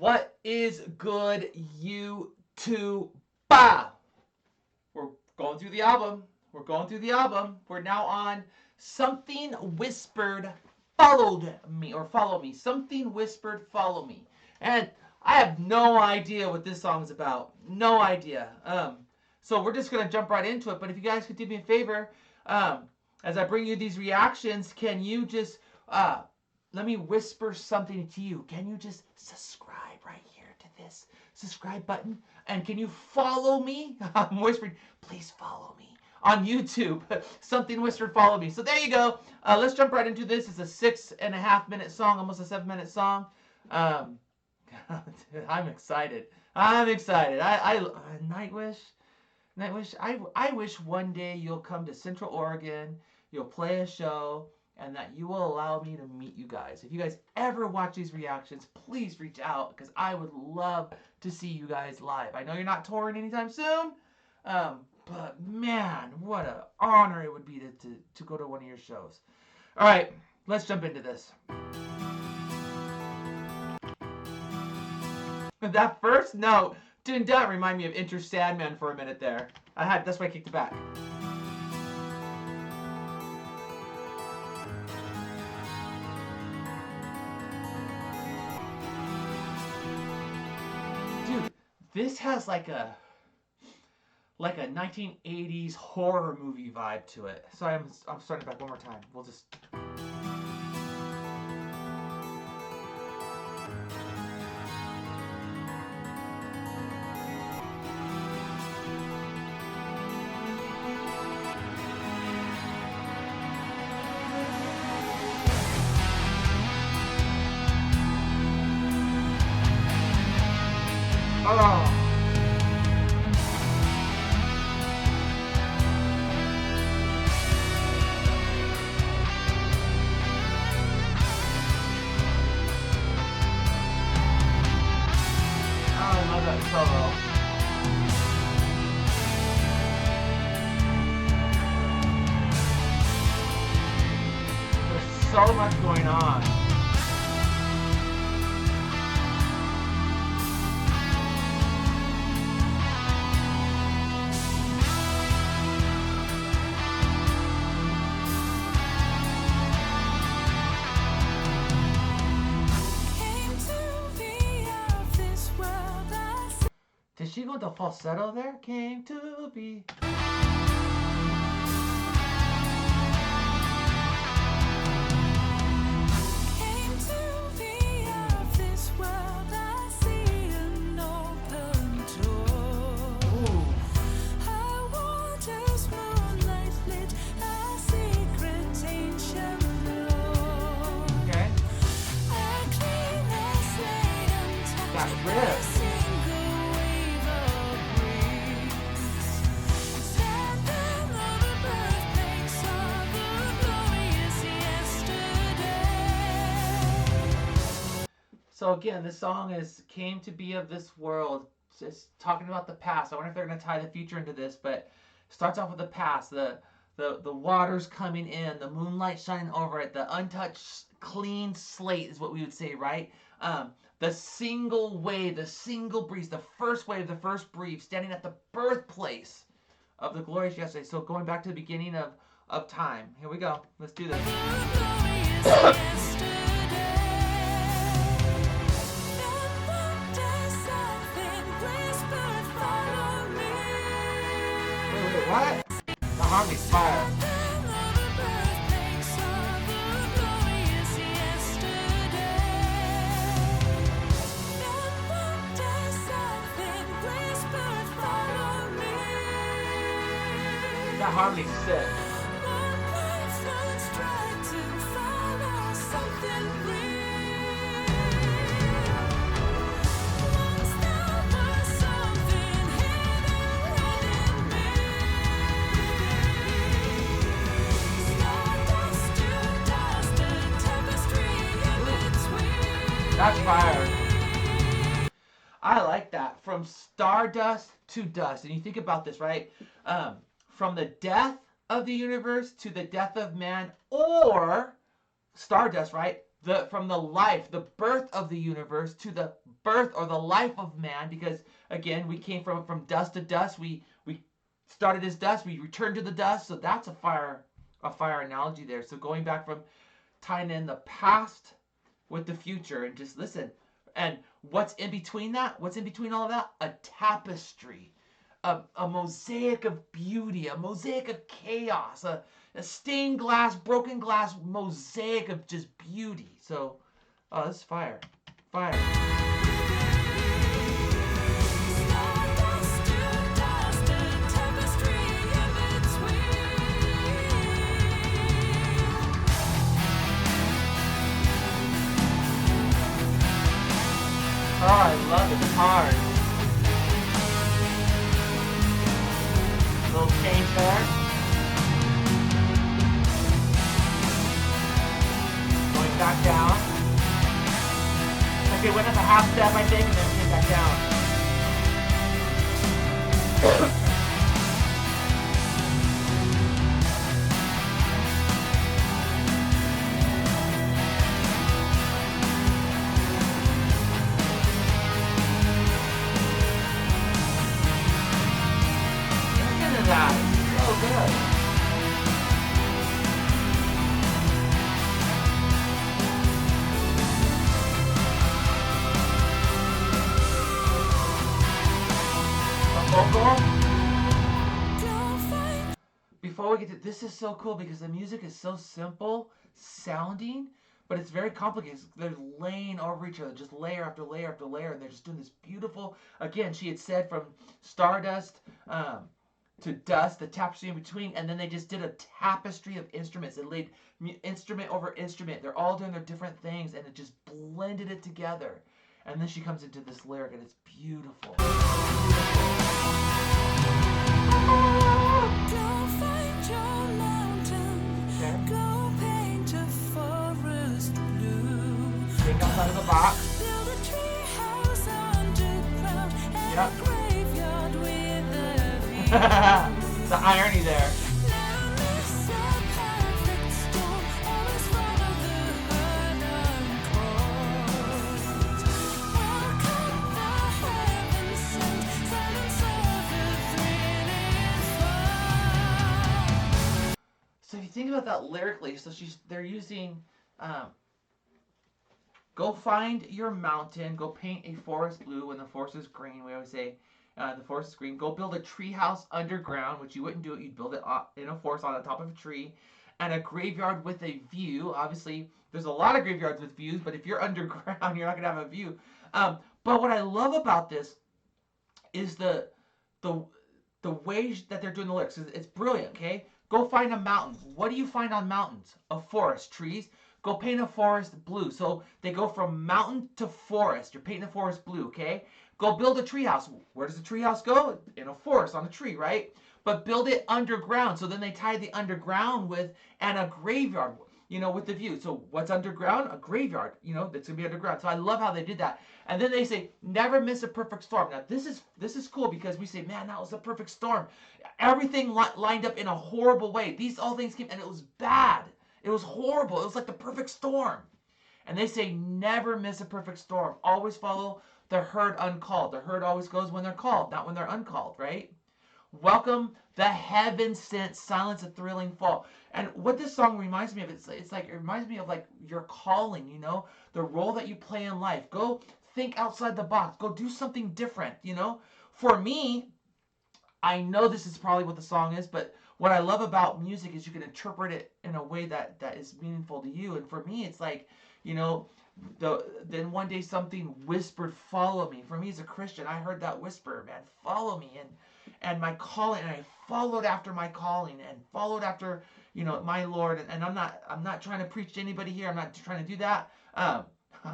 What is good, YouTube? Bah! We're going through the album. We're now on Something Whispered Followed Me, or Follow Me. Something Whispered Follow Me. And I have no idea what this song's about. No idea. So we're just going to jump right into it. But if you guys could do me a favor, as I bring you these reactions, can you just let me whisper something to you? Can you just subscribe right here to this subscribe button? And can you follow me? I'm whispering, please follow me on YouTube. Something Whispered Follow Me. So there you go. Let's jump right into this. It's a 6.5-minute song, almost a 7-minute song. I'm excited. Nightwish. I wish one day you'll come to Central Oregon, you'll play a show, and that you will allow me to meet you guys. If you guys ever watch these reactions, please reach out, because I would love to see you guys live. I know you're not touring anytime soon, but man, what an honor it would be to go to one of your shows. All right, let's jump into this. That first note didn't that remind me of Enter Sandman for a minute there. That's why I kicked it back. Dude, this has like a 1980s horror movie vibe to it. Sorry, I'm starting back one more time. We'll just. Oh. I love that solo. There's so much going on. Did she go with the falsetto there? Came to be. So again, this song is Came to Be of This World. It's talking about the past. I wonder if they're going to tie the future into this, but it starts off with the past. The water's coming in, the moonlight shining over it, the untouched, clean slate is what we would say, right? The single wave, the single breeze, the first wave, the first breeze, standing at the birthplace of the glorious yesterday. So going back to the beginning of time. Here we go. Let's do this. What? The harmony's fire. That harmony's sick. That's fire. I like that. From stardust to dust. And you think about this, right? From the death of the universe to the death of man, or stardust, right? from the life, the birth of the universe to the birth or the life of man, because again, we came from dust to dust. We started as dust, we returned to the dust. So that's a fire analogy there. So going back from tying in the past with the future, and just listen. And what's in between that? What's in between all of that? A tapestry, a mosaic of beauty, a mosaic of chaos, a stained glass, broken glass mosaic of just beauty. So, oh, this is fire. Fire. Oh, I love the guitars. Little change there. Going back down. Okay, went up a half step, I think, and then came back down. That. So good. Before we get to this, is so cool because the music is so simple sounding, but it's very complicated. They're laying over each other, just layer after layer after layer, and they're just doing this beautiful. Again, she had said from stardust to dust, the tapestry in between, and then they just did a tapestry of instruments. It laid instrument over instrument. They're all doing their different things, and it just blended it together. And then she comes into this lyric, and it's beautiful. Go find your mountain. Okay. Go paint a forest blue. Think outside of the box. Build a tree house underground and a graveyard with a view. The irony there. So if you think about that lyrically, so they're using, go find your mountain, go paint a forest blue when the forest is green. We always say the forest is green. Go build a tree house underground, which you wouldn't do it. You'd build it in a forest on the top of a tree, and a graveyard with a view. Obviously, there's a lot of graveyards with views, but if you're underground, you're not gonna have a view. But what I love about this is the way that they're doing the lyrics. It's brilliant. Okay. Go find a mountain. What do you find on mountains? A forest, trees. Go paint a forest blue. So they go from mountain to forest. You're painting a forest blue, okay? Go build a treehouse. Where does the treehouse go? In a forest, on a tree, right? But build it underground. So then they tie the underground with, and a graveyard, with the view. So what's underground? A graveyard, that's going to be underground. So I love how they did that. And then they say, never miss a perfect storm. Now, this is cool because we say, man, that was a perfect storm. Everything lined up in a horrible way. All things came, and it was bad. It was horrible. It was like the perfect storm. And they say, never miss a perfect storm. Always follow the herd uncalled. The herd always goes when they're called, not when they're uncalled, right? Welcome the heaven-sent silence, a thrilling fall. And what this song reminds me of, it's like, it reminds me of like your calling, the role that you play in life. Go think outside the box. Go do something different, For me, I know this is probably what the song is, but what I love about music is you can interpret it in a way that is meaningful to you. And for me, it's like, then one day something whispered, follow me. For me as a Christian, I heard that whisper, man, follow me. And my calling, and I followed after my calling and followed after, my Lord. And I'm not trying to preach to anybody here. I'm not trying to do that. I'm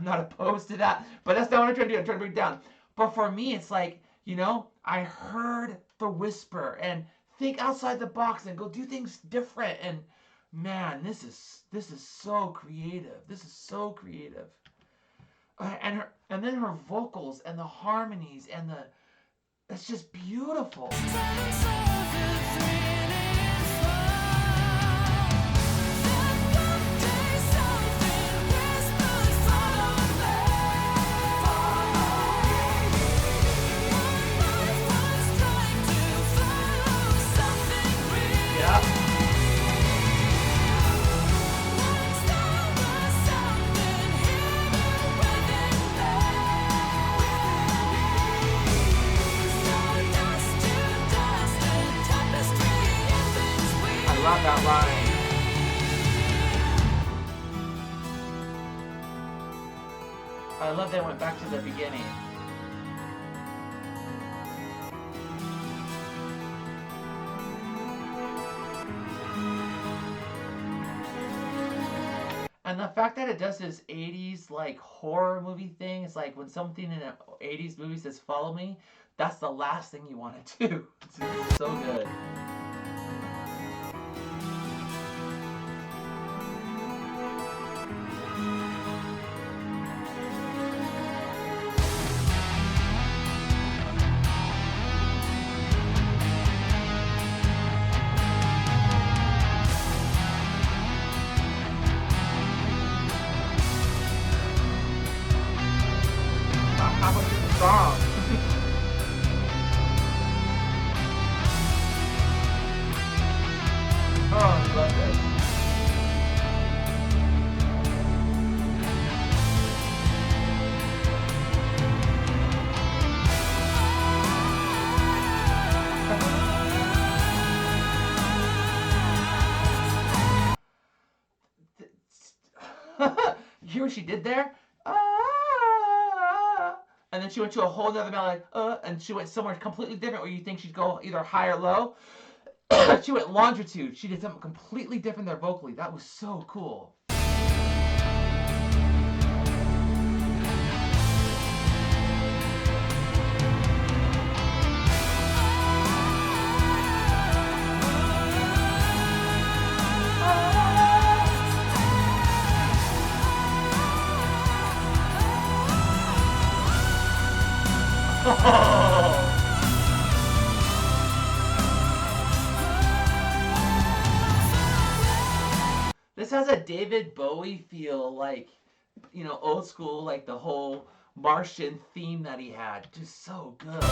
not opposed to that, but that's not what I'm trying to do. I'm trying to bring it down. But for me, it's like, I heard the whisper and think outside the box and go do things different. And man, this is so creative. This is so creative. And then her vocals and the harmonies and it's just beautiful. that line. I love that I went back to the beginning. And the fact that it does this 80s like horror movie thing, it's like when something in an 80s movie says follow me, that's the last thing you want to do. It's so good. How about the song? Oh, I love this. You hear what she did there? And then she went to a whole other melody, and she went somewhere completely different where you think she'd go either high or low. She went longitude. She did something completely different there vocally. That was so cool. This has a David Bowie feel, like, you know, old school, like the whole Martian theme that he had. Just so good.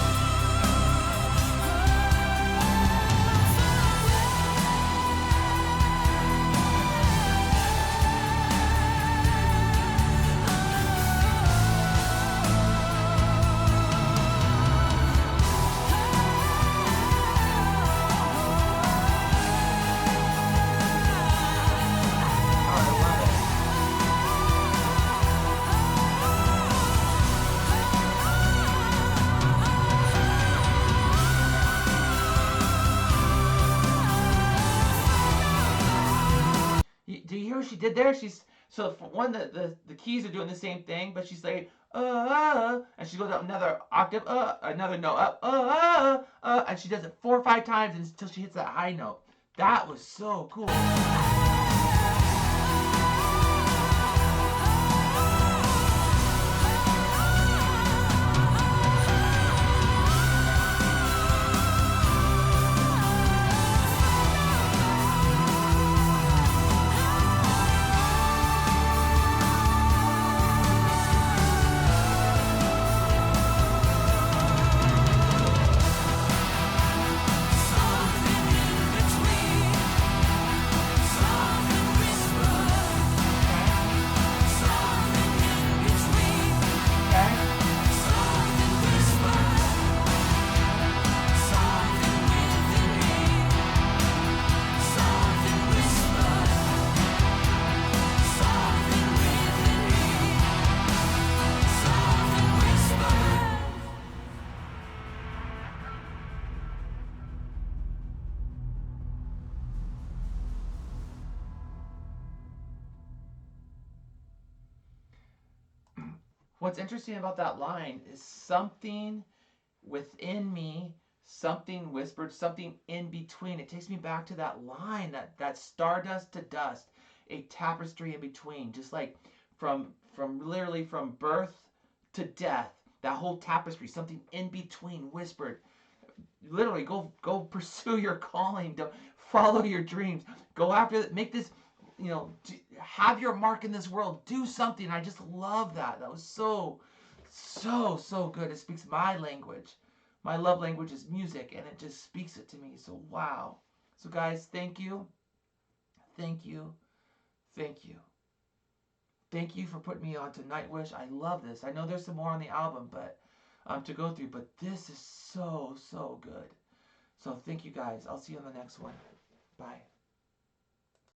Do you hear what she did there? She's so for one, the keys are doing the same thing, but she's like and she goes up another octave, another note up, and she does it 4 or 5 times until she hits that high note. That was so cool. What's interesting about that line is something within me, something whispered, something in between. It takes me back to that line, that stardust to dust, a tapestry in between, just like from literally from birth to death. That whole tapestry, something in between, whispered. Literally, go pursue your calling. Don't follow your dreams. Go after it. Make this, have your mark in this world. Do something. I just love that. That was so good. It speaks my language. My love language is music, and it just speaks it to me. So wow. So guys, thank you. Thank you. Thank you. Thank you for putting me on to Nightwish. I love this. I know there's some more on the album, but to go through, but this is so good. So thank you guys. I'll see you on the next one. Bye.